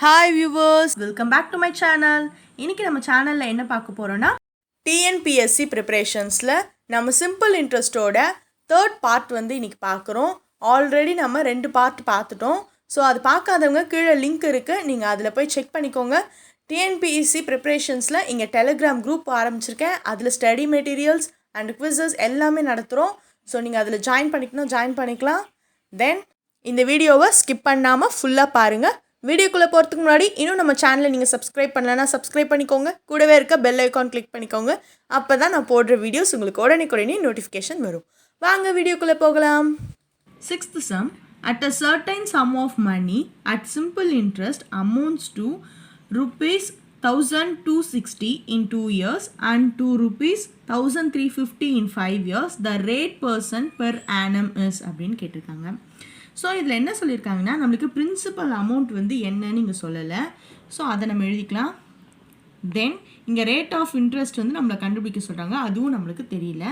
Hi viewers, welcome back to my channel. இன்றைக்கி நம்ம சேனலில் என்ன பார்க்க போகிறோன்னா டிஎன்பிஎஸ்சி ப்ரிப்ரேஷன்ஸில் நம்ம சிம்பிள் இன்ட்ரெஸ்ட்டோட தேர்ட் பார்ட் இன்றைக்கி பார்க்குறோம். ஆல்ரெடி நம்ம 2 பார்ட் பார்த்துட்டோம். ஸோ அது பார்க்காதவங்க கீழே லிங்க் இருக்குது, நீங்கள் அதில் போய் செக் பண்ணிக்கோங்க. டிஎன்பிஎஸ்சி ப்ரிப்ரேஷன்ஸில் இங்கே டெலிகிராம் குரூப் ஆரம்பிச்சிருக்கேன். அதில் ஸ்டடி மெட்டீரியல்ஸ் அண்ட் குவிசஸ் எல்லாமே நடத்துகிறோம். ஸோ நீங்கள் அதில் ஜாயின் பண்ணிக்கலாம். தென் இந்த வீடியோவை ஸ்கிப் பண்ணாமல் ஃபுல்லாக பாருங்கள். வீடியோக்குள்ளே போகிறதுக்கு முன்னாடி இன்னும் நம்ம சேனலை நீங்கள் சப்ஸ்கிரைப் பண்ணலன்னா சப்ஸ்கிரைப் பண்ணிக்கோங்க. கூடவே இருக்க பெல் ஐக்கான் கிளிக் பண்ணிக்கோங்க. அப்போ தான் நான் போடுற வீடியோஸ் உங்களுக்கு உடனே நோட்டிஃபிகேஷன் வரும். வாங்க வீடியோக்குள்ளே போகலாம். 6th sum. At a certain sum of money at simple interest amounts to rupees 1260 in 2 years and to rupees 1350 in 5 years, the rate % per annum is அப்படின்னு கேட்டிருக்காங்க. ஸோ இதில் என்ன சொல்லியிருக்காங்கன்னா, நம்மளுக்கு பிரின்சிபல் அமௌண்ட் என்னன்னு இங்கே சொல்லலை. ஸோ அதை நம்ம எழுதிக்கலாம். தென் இங்கே ரேட் ஆஃப் இன்ட்ரெஸ்ட் நம்மளை கண்டுபிடிக்க சொல்கிறாங்க, அதுவும் நம்மளுக்கு தெரியல.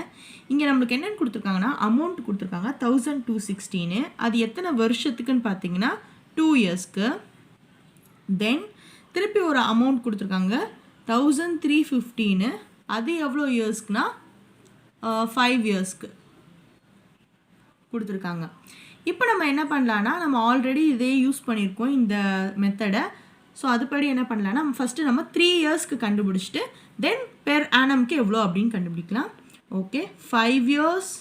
இங்கே நம்மளுக்கு என்னென்னு கொடுத்துருக்காங்கன்னா, அமௌண்ட் கொடுத்துருக்காங்க 1260. அது எத்தனை வருஷத்துக்குன்னு பார்த்தீங்கன்னா 2 இயர்ஸ்க்கு. தென் திருப்பி ஒரு அமௌண்ட் கொடுத்துருக்காங்க 1350. அது எவ்வளோ இயர்ஸ்க்குனா 5 இயர்ஸ்க்கு கொடுத்துருக்காங்க. இப்போ நம்ம என்ன பண்ணலான்னா, நம்ம ஆல்ரெடி இதே யூஸ் பண்ணியிருக்கோம் இந்த மெத்தடை. ஸோ அதுபடி என்ன பண்ணலான்னா, ஃபஸ்ட்டு நம்ம 3 இயர்ஸ்க்கு கண்டுபிடிச்சிட்டு தென் பெர் ஆனம்க்கு எவ்வளோ அப்படின்னு கண்டுபிடிக்கலாம். Okay, 5 years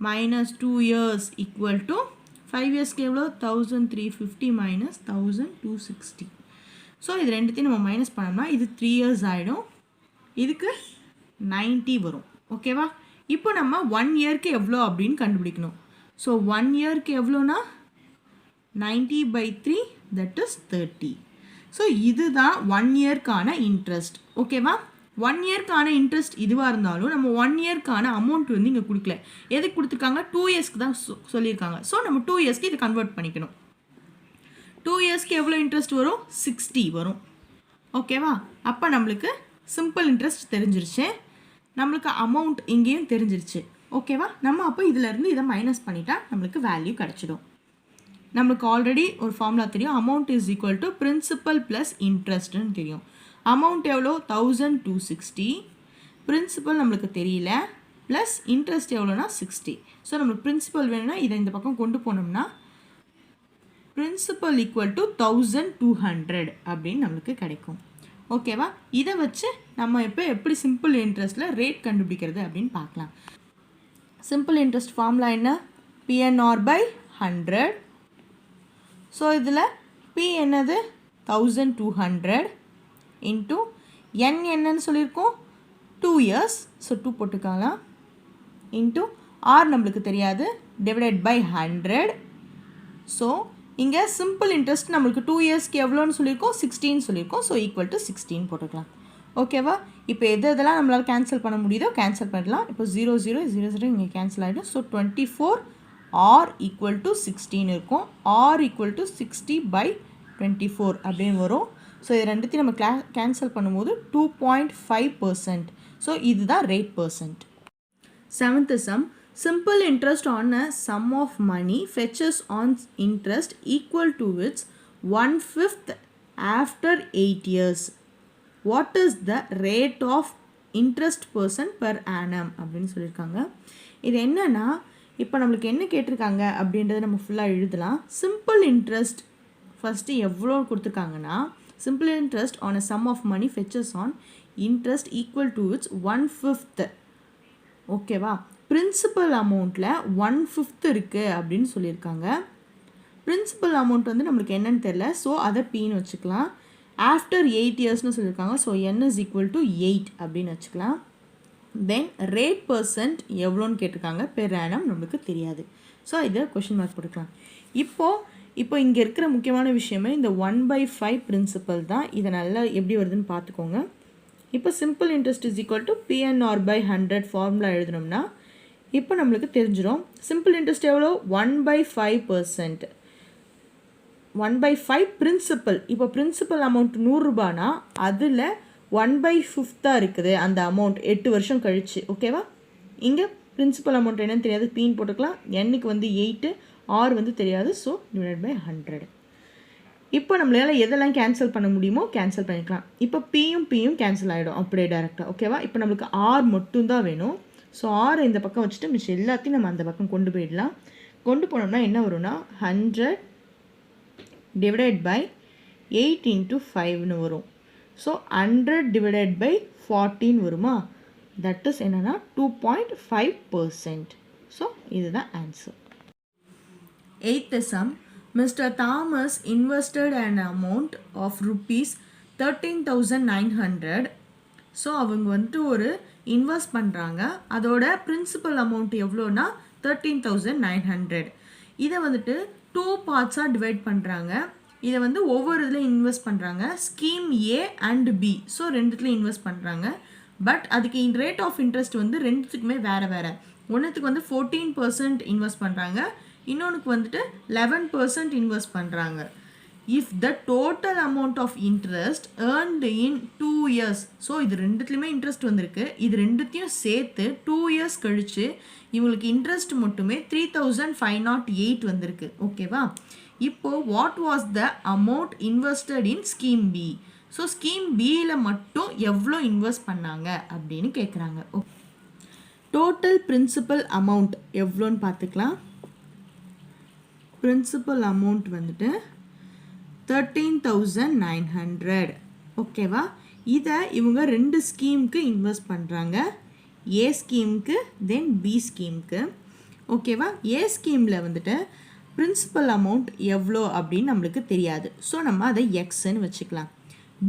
minus 2 years equal to 5 இயர்ஸ்க்கு எவ்வளோ 1350 மைனஸ் 1260. ஸோ இது ரெண்டுத்தையும் நம்ம மைனஸ் பண்ணோம்னா இது 3 இயர்ஸ் ஆகிடும். இதுக்கு 90 வரும். ஓகேவா? இப்போ நம்ம 1 இயர்க்கு எவ்வளோ அப்படின்னு கண்டுபிடிக்கணும். ஸோ 1 இயர்க்கு எவ்வளோனா 90/3, தட் இஸ் 30. ஸோ இதுதான் 1 இயர்க்கான இன்ட்ரெஸ்ட். ஓகேவா? 1 இயர்க்கான இன்ட்ரெஸ்ட் இதுவாக இருந்தாலும் நம்ம 1 இயர்க்கான அமௌண்ட் இங்கே கொடுக்கல. எதுக்கு கொடுத்துருக்காங்க? 2 இயர்ஸ்க்கு தான் சொல்லியிருக்காங்க. ஸோ நம்ம 2 இயர்ஸ்க்கு இதை கன்வெர்ட் பண்ணிக்கணும். 2 இயர்ஸ்க்கு எவ்வளோ இன்ட்ரெஸ்ட் வரும்? 60 வரும். ஓகேவா? அப்போ நம்மளுக்கு சிம்பிள் இன்ட்ரெஸ்ட் தெரிஞ்சிருச்சு, நம்மளுக்கு அமௌண்ட் இங்கேயும் தெரிஞ்சிருச்சு. ஓகேவா? நம்ம அப்போ இதிலேருந்து இதை மைனஸ் பண்ணிட்டா நம்மளுக்கு வேல்யூ கிடச்சிடும். நம்மளுக்கு ஆல்ரெடி ஒரு ஃபார்முலா தெரியும், amount is equal to principal plus இன்ட்ரெஸ்ட்னு தெரியும். அமௌண்ட் எவ்வளோ 1260, பிரின்சிபல் நம்மளுக்கு தெரியல, ப்ளஸ் இன்ட்ரெஸ்ட் எவ்வளோனா 60. ஸோ நம்மளுக்கு பிரின்சிபல் வேணும்னா இதை இந்த பக்கம் கொண்டு போனோம்னா பிரின்சிபல் ஈக்குவல் டு 1200 அப்படின்னு நம்மளுக்கு கிடைக்கும். ஓகேவா? இதை வச்சு நம்ம இப்போ எப்படி சிம்பிள் இன்ட்ரெஸ்ட்டில் ரேட் கண்டுபிடிக்கிறது அப்படின்னு பார்க்கலாம். சிம்பிள் இன்ட்ரெஸ்ட் ஃபார்முலா என்ன? PNR/100. ஸோ இதில் P என்னது 1200 இன்ட்டு N என்னன்னு சொல்லியிருக்கோம் 2 இயர்ஸ். ஸோ 2 போட்டுக்கலாம். இன்ட்டு R நம்மளுக்கு தெரியாது, டிவைடட் பை 100. ஸோ இங்கே சிம்பிள் இன்ட்ரெஸ்ட் நம்மளுக்கு 2 இயர்ஸ்க்கு எவ்வளோன்னு சொல்லியிருக்கோம் 16 சொல்லியிருக்கோம். ஸோ ஈக்குவல் டு 16 போட்டுக்கலாம். ஓகேவா? இப்போ எதெல்லாம் நம்மளால் கேன்சல் பண்ண முடியுதோ கேன்சல் பண்ணலாம். இப்போ 0 0 0 0 இங்கே கேன்சல் ஆகிடும். ஸோ 24 R ஈக்குவல் டு 16 இருக்கும். R ஈக்குவல் டு 60/24 அப்படின்னு வரும். ஸோ இது ரெண்டுத்தையும் நம்ம கேன்சல் பண்ணும்போது 2.5%. ஸோ இதுதான் rate percent. 7th sum. Simple interest on a sum of money fetches on interest equal to its 1/5 after 8 years. What is the rate of interest % per annum அப்படின்னு சொல்லியிருக்காங்க. இது என்னன்னா, இப்போ நம்மளுக்கு என்ன கேட்டிருக்காங்க அப்படின்றத நம்ம ஃபுல்லாக எழுதலாம். சிம்பிள் இன்ட்ரெஸ்ட் ஃபஸ்ட்டு எவ்வளோ கொடுத்துருக்காங்கன்னா, simple interest on a sum of money fetches on interest equal to it's 1/5. ஓகேவா? பிரின்சிபல் அமௌண்ட்டில் 1/5 இருக்குது அப்படின்னு சொல்லியிருக்காங்க. பிரின்சிபல் அமௌண்ட் நம்மளுக்கு என்னன்னு தெரில, ஸோ அதை Pன்னு வச்சுக்கலாம். ஆஃப்டர் 8 இயர்ஸ்னு சொல்லியிருக்காங்க. So N is equal to 8 அப்படின்னு வச்சுக்கலாம். தென் ரேட் பர்சன்ட் எவ்வளோன்னு கேட்டிருக்காங்க, பெர் ஆனம் நம்மளுக்கு தெரியாது. ஸோ இதை கொஷின் மார்க் கொடுக்கலாம். இப்போ இங்கே இருக்கிற முக்கியமான விஷயமே இந்த 1/5 பிரின்சிபல் தான். இதை நல்லா எப்படி வருதுன்னு பார்த்துக்கோங்க. இப்போ simple interest is equal to PNR/100 formula எழுதினோம்னா இப்போ நம்மளுக்கு தெரிஞ்சிடும். சிம்பிள் இன்ட்ரெஸ்ட் எவ்வளோ 1/5%. 1/5 பிரின்சிபல். இப்போ பிரின்சிபல் அமௌண்ட் 100 ரூபானா அதில் 1/5 இருக்குது அந்த அமௌண்ட் 8 வருஷம் கழிச்சு. ஓகேவா? இங்கே பிரின்சிபல் அமௌண்ட் என்னன்னு தெரியாது, Pன்னு போட்டுக்கலாம். Nக்கு 8, R தெரியாது. So divide by 100. இப்போ நம்மளால் எதெல்லாம் கேன்சல் பண்ண முடியுமோ கேன்சல் பண்ணிக்கலாம். இப்போ பியும் கேன்சல் ஆகிடும் அப்படியே டேரெக்டாக. ஓகேவா? இப்போ நம்மளுக்கு ஆர் மட்டும்தான் வேணும். ஸோ ஆர் இந்த பக்கம் வச்சுட்டு மிச்சம் எல்லாத்தையும் நம்ம அந்த பக்கம் கொண்டு போயிடலாம். கொண்டு போனோம்னா என்ன வரும்னா 100 டிவைடட் பை 8 இன்ட்டு 5ன்னு வரும். ஸோ 100 டிவைடட் பை 14 வருமா? தட் இஸ் என்னென்னா 2.5%. ஸோ இதுதான் answer. 8th sum. Mr. Thomas invested an amount of rupees 13,900. So அவங்க வந்துட்டு ஒரு இன்வெஸ்ட் பண்ணுறாங்க. அதோட பிரின்சிபல் அமௌண்ட் எவ்வளோனா 13,900. இதை வந்துட்டு 2 பார்ட்ஸாக டிவைட் பண்ணுறாங்க. இதை வந்து ஒவ்வொரு இதில் இன்வெஸ்ட் பண்ணுறாங்க. Scheme A and B. So ரெண்டுத்துலையும் இன்வெஸ்ட் பண்ணுறாங்க. பட் அதுக்கு ரேட் ஆஃப் இன்ட்ரெஸ்ட் வந்து ரெண்டுத்துக்குமே வேறு வேறு. ஒன்றுத்துக்கு வந்து 14% இன்வெஸ்ட் பண்ணுறாங்க, இன்னொன்றுக்கு வந்துட்டு 11% இன்வெஸ்ட் பண்ணுறாங்க. If the total amount of interest earned in 2 years. So இது ரெண்டுத்துலையுமே இன்ட்ரெஸ்ட் வந்திருக்கு. இது ரெண்டுத்தையும் சேர்த்து 2 years கழித்து இவங்களுக்கு இன்ட்ரெஸ்ட் மட்டுமே 3,508 வந்திருக்கு. ஓகேவா? இப்போது what was the amount invested in scheme B? So scheme பியில் மட்டும் எவ்வளோ இன்வெஸ்ட் பண்ணாங்க அப்படின்னு கேட்குறாங்க. டோட்டல் பிரின்சிபல் அமௌண்ட் எவ்வளோன்னு பார்த்துக்கலாம். பிரின்சிபல் அமௌண்ட் வந்துட்டு 13,900. ஓகேவா? இதை இவங்க 2 ஸ்கீமுக்கு இன்வெஸ்ட் பண்ணுறாங்க. ஏ ஸ்கீமுக்கு தென் பி ஸ்கீமுக்கு. ஓகேவா? ஏ ஸ்கீமில் வந்துட்டு பிரின்சிபல் அமௌண்ட் எவ்வளோ அப்படின்னு நம்மளுக்கு தெரியாது. ஸோ நம்ம அதை எக்ஸ்ன்னு வச்சுக்கலாம்.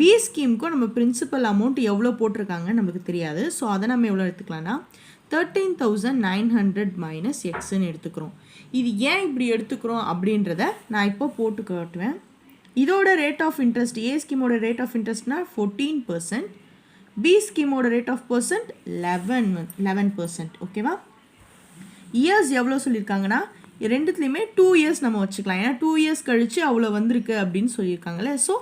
பி ஸ்கீமுக்கும் நம்ம பிரின்சிபல் அமௌண்ட் எவ்வளோ போட்டிருக்காங்கன்னு நம்மளுக்கு தெரியாது. ஸோ அதை நம்ம எவ்வளோ எடுத்துக்கலாம்னா 13,900 மைனஸ் எக்ஸ்ன்னு எடுத்துக்கிறோம். இது ஏன் இப்படி எடுத்துக்கிறோம் அப்படின்றத நான் இப்போ போட்டு காட்டுவேன். இதோட ரேட் ஆஃப் இன்ட்ரெஸ்ட் ஏ ஸ்கீமோட ரேட் ஆஃப் இன்ட்ரெஸ்ட்னா 14%, பி ஸ்கீமோட ரேட் ஆஃப் பர்சன்ட் 11%. ஓகேவா? இயர்ஸ் எவ்வளோ சொல்லியிருக்காங்கன்னா ரெண்டுத்துலேயுமே 2 years நம்ம வச்சுக்கலாம். ஏன்னா 2 years கழித்து அவ்வளோ வந்திருக்கு அப்படின்னு சொல்லியிருக்காங்களே. ஸோ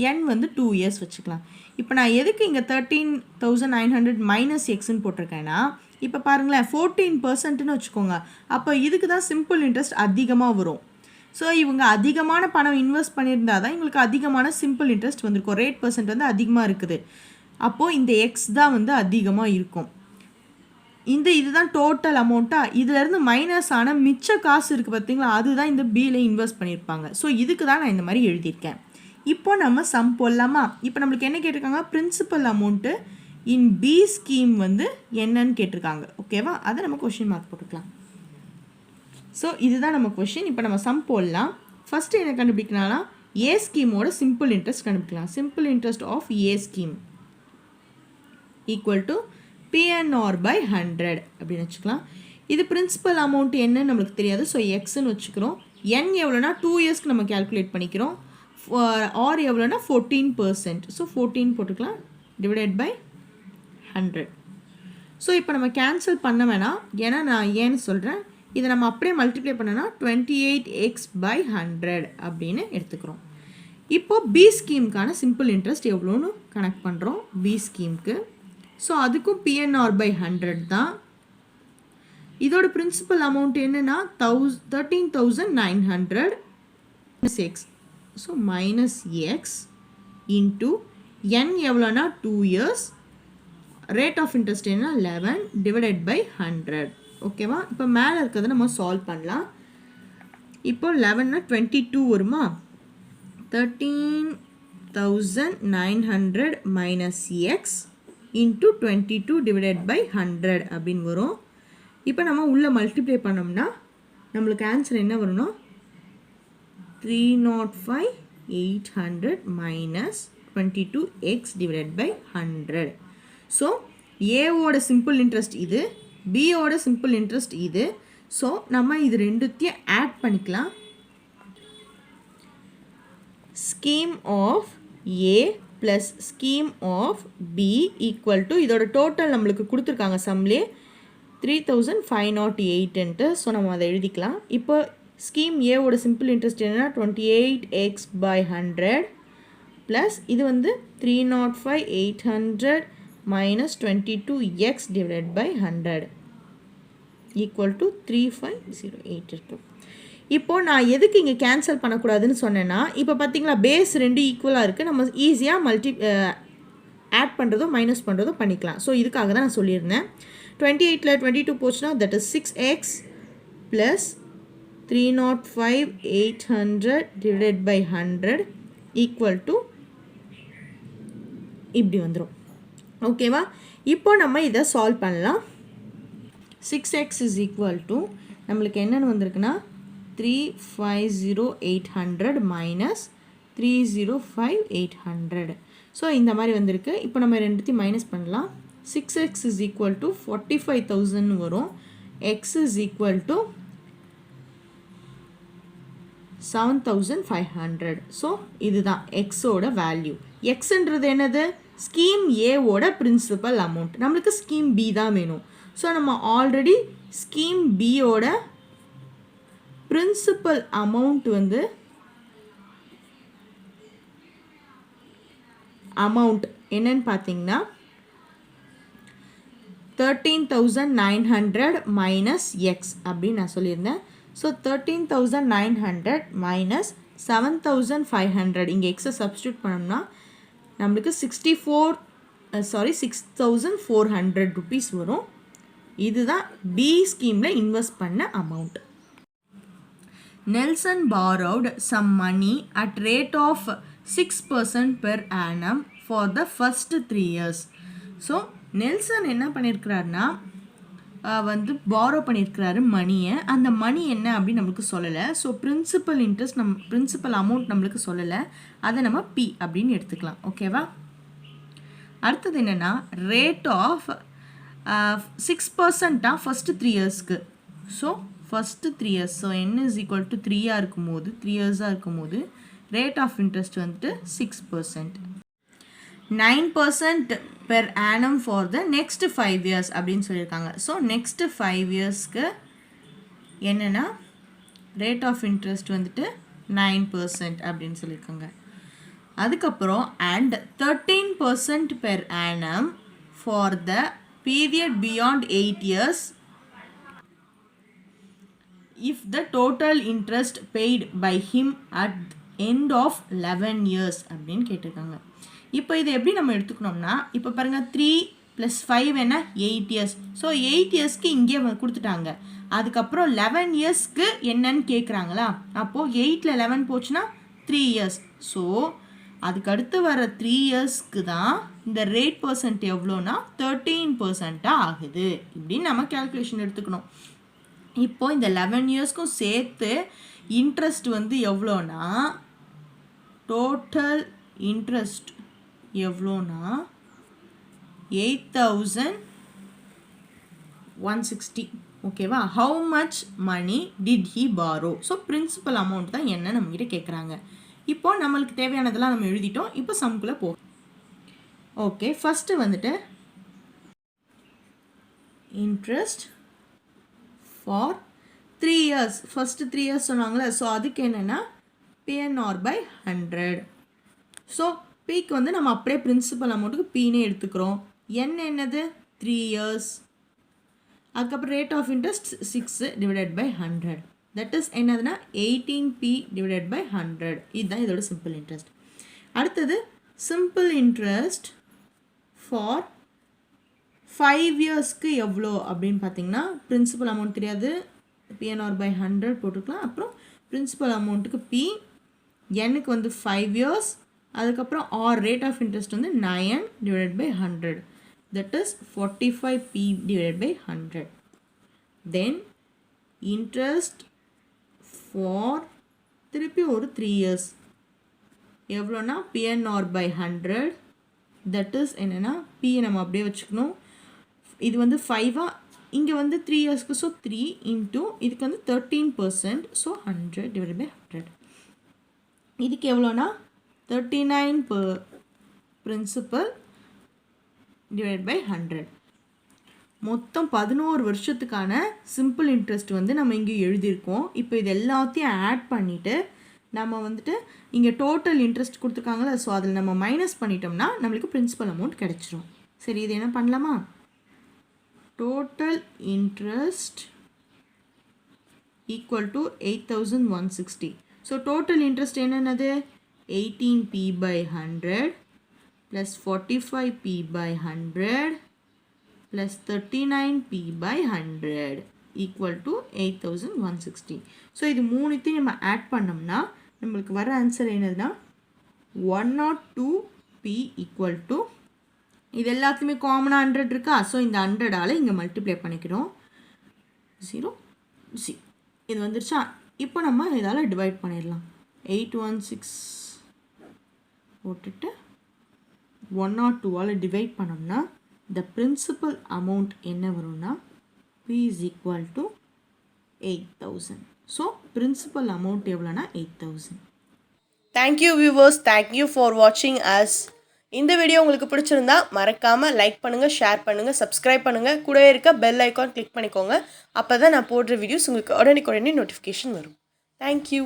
என் வந்து 2 years வச்சுக்கலாம். இப்போ நான் எதுக்கு இங்கே 13,900 மைனஸ் எக்ஸ்ன்னு போட்டிருக்கேன்னா, இப்போ பாருங்களேன் 14%ன்னு வச்சுக்கோங்க. அப்போ இதுக்கு தான் சிம்பிள் இன்ட்ரெஸ்ட் அதிகமாக வரும். ஸோ இவங்க அதிகமான பணம் இன்வெஸ்ட் பண்ணியிருந்தா தான் இவங்களுக்கு அதிகமான சிம்பிள் இன்ட்ரெஸ்ட் வந்திருக்கும். ரேட் பர்சன்ட் வந்து அதிகமாக இருக்குது. அப்போது இந்த எக்ஸ் தான் வந்து அதிகமாக இருக்கும். இதுதான் டோட்டல் அமௌண்ட்டாக. இதிலேருந்து மைனஸ் ஆன மிச்ச காசு இருக்குது பார்த்தீங்களா, அதுதான் இந்த பியில் இன்வெஸ்ட் பண்ணியிருப்பாங்க. ஸோ இதுக்கு தான் நான் இந்த மாதிரி எழுதியிருக்கேன். இப்போ நம்ம சம் போடலாமா? இப்போ நம்மளுக்கு என்ன கேட்டிருக்காங்க? பிரின்சிபல் அமௌண்ட்டு இன் பி ஸ்கீம் வந்து என்னன்னு கேட்டிருக்காங்க. ஓகேவா? அதை நம்ம கொஷின் மார்க் போட்டுக்கலாம். ஸோ இதுதான் நம்ம கொஷின். இப்போ நம்ம சம் போடலாம். ஃபஸ்ட்டு என்ன கண்டுபிடிக்கலாம்னா ஏ ஸ்கீமோட சிம்பிள் இன்ட்ரெஸ்ட் கண்டுபிடிக்கலாம். Simple interest of A scheme equal to PNR by 100 அப்படின்னு வச்சுக்கலாம். இது பிரின்சிபல் அமௌண்ட் என்னன்னு நம்மளுக்கு தெரியாது. ஸோ எக்ஸ்ன்னு வச்சுக்கிறோம். என் எவ்வளோனா 2 yearsக்கு நம்ம கேல்குலேட் பண்ணிக்கிறோம். ஆர் எவ்வளோனா 14%. ஸோ 14 போட்டுக்கலாம் டிவைடட் பை 100. ஸோ இப்போ நம்ம கேன்சல் பண்ண வேணாம், ஏன்னா நான் ஏன்னு சொல்கிறேன். இதை நம்ம அப்படியே மல்டிப்ளை பண்ணோன்னா 28x by 100 அப்படின்னு எடுத்துக்கிறோம். இப்போது பி ஸ்கீமுக்கான சிம்பிள் இன்ட்ரெஸ்ட் எவ்வளோன்னு கனெக்ட் பண்ணுறோம் பி ஸ்கீமுக்கு. ஸோ அதுக்கும் PNR by 100 தான். இதோட பிரின்சிபல் அமௌண்ட் என்னென்னா 13,900 x. So minus x into N எவ்வளோனா 2 years, ரேட் ஆஃப் இன்ட்ரெஸ்ட் என்ன 11 டிவைடட் பை 100. ஓகேவா? இப்போ மேலே இருக்கிறத நம்ம சால்வ் பண்ணலாம். இப்போ 11னா 22 வருமா? 13,900 minus x into 22 divided by 100 அப்படின்னு வரும். இப்போ நம்ம உள்ளே மல்டிப்ளை பண்ணோம்னா நம்மளுக்கு ஆன்சர் என்ன வரும்னா 305,800 minus 22x divided by 100. So ஏவோட சிம்பிள் இன்ட்ரெஸ்ட் இது, பியோட சிம்பிள் இன்ட்ரெஸ்ட் இது. ஸோ நம்ம இது ரெண்டுத்தையும் ஆட் பண்ணிக்கலாம். Scheme of A plus scheme of B equal to இதோட டோட்டல் நம்மளுக்கு கொடுத்துருக்காங்க சம்லே 3,508. ஸோ நம்ம அதை எழுதிக்கலாம். இப்போ ஸ்கீம் ஏவோட சிம்பிள் இன்ட்ரெஸ்ட் என்னென்னா 28x by 100 ப்ளஸ் இது வந்து 305,800 minus 22x divided by 100 equal to 3,508 இருக்கும். இப்போது நான் எதுக்கு இங்கே கேன்சல் பண்ணக்கூடாதுன்னு சொன்னேன்னா இப்போ பார்த்தீங்களா பேஸ் 2 ஈக்குவலாக இருக்குது, நம்ம ஈஸியாக ஆட் பண்ணுறதோ மைனஸ் பண்ணுறதோ பண்ணிக்கலாம். ஸோ இதுக்காக தான் நான் சொல்லியிருந்தேன். 28ல் 22 போச்சுன்னா that is 6x plus 305,800 divided by 100 equal to இப்படி வந்துடும். ஓகேவா? இப்போ நம்ம இதை சால்வ் பண்ணலாம். 6x இஸ் ஈக்குவல் டு நம்மளுக்கு என்னென்னு வந்திருக்குன்னா 350,800 மைனஸ் 305,800. ஸோ இந்த மாதிரி வந்திருக்கு. இப்போ நம்ம ரெண்டுத்தையும் மைனஸ் பண்ணலாம். 6x இஸ் ஈக்குவல் டு 45,000 வரும். x is equal to 7,500. So இதுதான் எக்ஸோட வேல்யூ. எக்ஸ்ன்றது என்னது? ஸ்கீம் ஏவோட பிரின்சிபல் அமௌண்ட். நம்மளுக்கு ஸ்கீம் பி தான் வேணும். ஸோ நம்ம ஆல்ரெடி ஸ்கீம் பியோட பிரின்சிபல் அமௌண்ட் வந்து என்னன்னு பார்த்தீங்கன்னா 13,900 மைனஸ் எக்ஸ் அப்படின்னு நான் சொல்லியிருந்தேன். ஸோ 13,900 மைனஸ் 7,500 இங்கே எக்ஸை சப்ஸ்டியூட் பண்ணோம்னா நம்மளுக்கு 6,400 ருபீஸ் வரும். இதுதான் பி ஸ்கீமில் இன்வெஸ்ட் பண்ண amount. Nelson borrowed some money at rate of 6% per annum for the first 3 years. So Nelson என்ன பண்ணியிருக்கிறாருன்னா வந்து பாரோ பண்ணியிருக்கிறாரு மணியை. அந்த மணி என்ன அப்படின்னு நம்மளுக்கு சொல்லலை. So principal interest principal amount நம்மளுக்கு சொல்லலை. அதை நம்ம பி அப்படின்னு எடுத்துக்கலாம். ஓகேவா? அடுத்தது என்னென்னா ரேட் ஆஃப் 6% ஃபஸ்ட்டு 3 இயர்ஸ்க்கு. So first 3 years, so n is equal to 3 இருக்கும்போது 3 இயர்ஸாக இருக்கும்போது ரேட் ஆஃப் இன்ட்ரெஸ்ட் வந்துட்டு 6%. 9% per annum for the next 5 years அப்படின்னு சொல்லியிருக்காங்க. ஸோ நெக்ஸ்ட்டு 5 இயர்ஸ்க்கு என்னென்னா ரேட் ஆஃப் இன்ட்ரெஸ்ட் வந்துட்டு 9% அப்படின்னு சொல்லியிருக்காங்க. அதுக்கப்புறம் and 13% per annum for the period beyond 8 years if the total interest paid by him at end of 11 years அப்படின்னு கேட்டிருக்காங்க. இப்போ இதை எப்படி நம்ம எடுத்துக்கணும்னா இப்போ பாருங்கள் 3 + 5 என்ன 8 இயர்ஸ். ஸோ 8 இயர்ஸ்க்கு இங்கே கொடுத்துட்டாங்க. அதுக்கப்புறம் 11 இயர்ஸ்க்கு என்னன்னு கேட்குறாங்களா? அப்போது 8ல் 11 போச்சுன்னா 3 இயர்ஸ். ஸோ அதுக்கடுத்து வர 3 இயர்ஸ்க்கு தான் இந்த ரேட் பர்சன்ட் எவ்வளோனா 13% ஆகுது. இப்படின்னு நம்ம கேல்குலேஷன் எடுத்துக்கணும். இப்போது இந்த 11 இயர்ஸ்க்கும் சேர்த்து இன்ட்ரெஸ்ட் வந்து எவ்வளோனா டோட்டல் இன்ட்ரெஸ்ட் எவ்வளோனா 8,160. ஓகேவா? How much money did he borrow? So principal amount தான் என்ன நம்மகிட்ட கேட்குறாங்க. இப்போ நம்மளுக்கு தேவையானதெல்லாம் நம்ம எழுதிட்டோம். இப்போ சம்குள்ளே போ. ஓகே, ஃபஸ்ட்டு வந்துட்டு interest for 3 years. First 3 years சொன்னாங்களே. ஸோ அதுக்கு என்னென்னா PNR by 100. ஸோ பிக்கு வந்து நம்ம அப்படியே பிரின்சிபல் அமௌண்ட்டுக்கு பின்னே எடுத்துக்கிறோம். என்னது 3 இயர்ஸ். அதுக்கப்புறம் rate of interest 6 divided by 100. That is என்னதுன்னா 18p டிவைடட் பை 100. இதுதான் இதோட சிம்பிள் இன்ட்ரெஸ்ட். அடுத்தது சிம்பிள் இன்ட்ரெஸ்ட் ஃபார் 5 இயர்ஸ்க்கு எவ்வளோ அப்படின்னு பார்த்தீங்கன்னா பிரின்சிபல் அமௌண்ட் தெரியாது, PNR by 100 போட்டுக்கலாம். அப்புறம் பிரின்சிபல் அமௌண்ட்டுக்கு பி, என்னுக்கு வந்து 5 இயர்ஸ், அதுக்கப்புறம் ஆர் ரேட் ஆஃப் இன்ட்ரெஸ்ட் வந்து 9 divided by 100. That is 45p divided by 100. Then interest for திருப்பி ஒரு 3 இயர்ஸ் எவ்வளோனா PNR by 100. தட் இஸ் என்னென்னா பி நம்ம அப்படியே வச்சுக்கணும். இது வந்து 5 இங்கே வந்து 3 இயர்ஸ்க்கு. ஸோ 3 இன்ட்டு இதுக்கு வந்து 13%. So 100 divide by 100. இதுக்கு எவ்வளோனா 39 பிரின்சிபல் டிவைட் பை 100. மொத்தம் 11 வருஷத்துக்கான சிம்பிள் இன்ட்ரெஸ்ட் வந்து நம்ம இங்கே எழுதியிருக்கோம். இப்போ இது எல்லாத்தையும் ஆட் பண்ணிவிட்டு நம்ம வந்துட்டு இங்கே டோட்டல் இன்ட்ரெஸ்ட் கொடுத்துருக்காங்களே. ஸோ அதில் நம்ம மைனஸ் பண்ணிட்டோம்னா நம்மளுக்கு பிரின்சிபல் அமௌண்ட் கிடச்சிரும். சரி, இது என்ன பண்ணலாமா? Total interest equal to 8160. So total interest என்னது 18p by 100 plus 45p by 100 plus 39p by 100 equal to 8160. So இது மூணுத்தையும் நம்ம ஆட் பண்ணோம்னா நம்மளுக்கு வர ஆன்சர் என்னதுன்னா 102p equal to இது எல்லாத்துமே காமனாக 100 இருக்கா. ஸோ இந்த 100ஆல் இங்கே மல்டிப்ளை பண்ணிக்கிறோம் 0 சி இது வந்துருச்சா. இப்போ நம்ம இதால் டிவைட் பண்ணிடலாம் 816 போட்டுட்டு 102ஆல் டிவைட் பண்ணோம்னா the principal amount என்ன வரும்னா p is equal to 8000. So principal amount எவ்வளோனா 8000. தேங்க்யூ வியூவர்ஸ், தேங்க்யூ ஃபார் வாட்சிங் அஸ். இந்த வீடியோ உங்களுக்கு பிடிச்சிருந்தா மறக்காமல் லைக் பண்ணுங்கள், ஷேர் பண்ணுங்கள், சப்ஸ்கிரைப் பண்ணுங்கள், கூடவே இருக்க பெல் ஐக்கான் கிளிக் பண்ணிக்கோங்க. அப்போ தான் நான் போடுற வீடியோஸ் உங்களுக்கு உடனே நோட்டிஃபிகேஷன் வரும். தேங்க்யூ.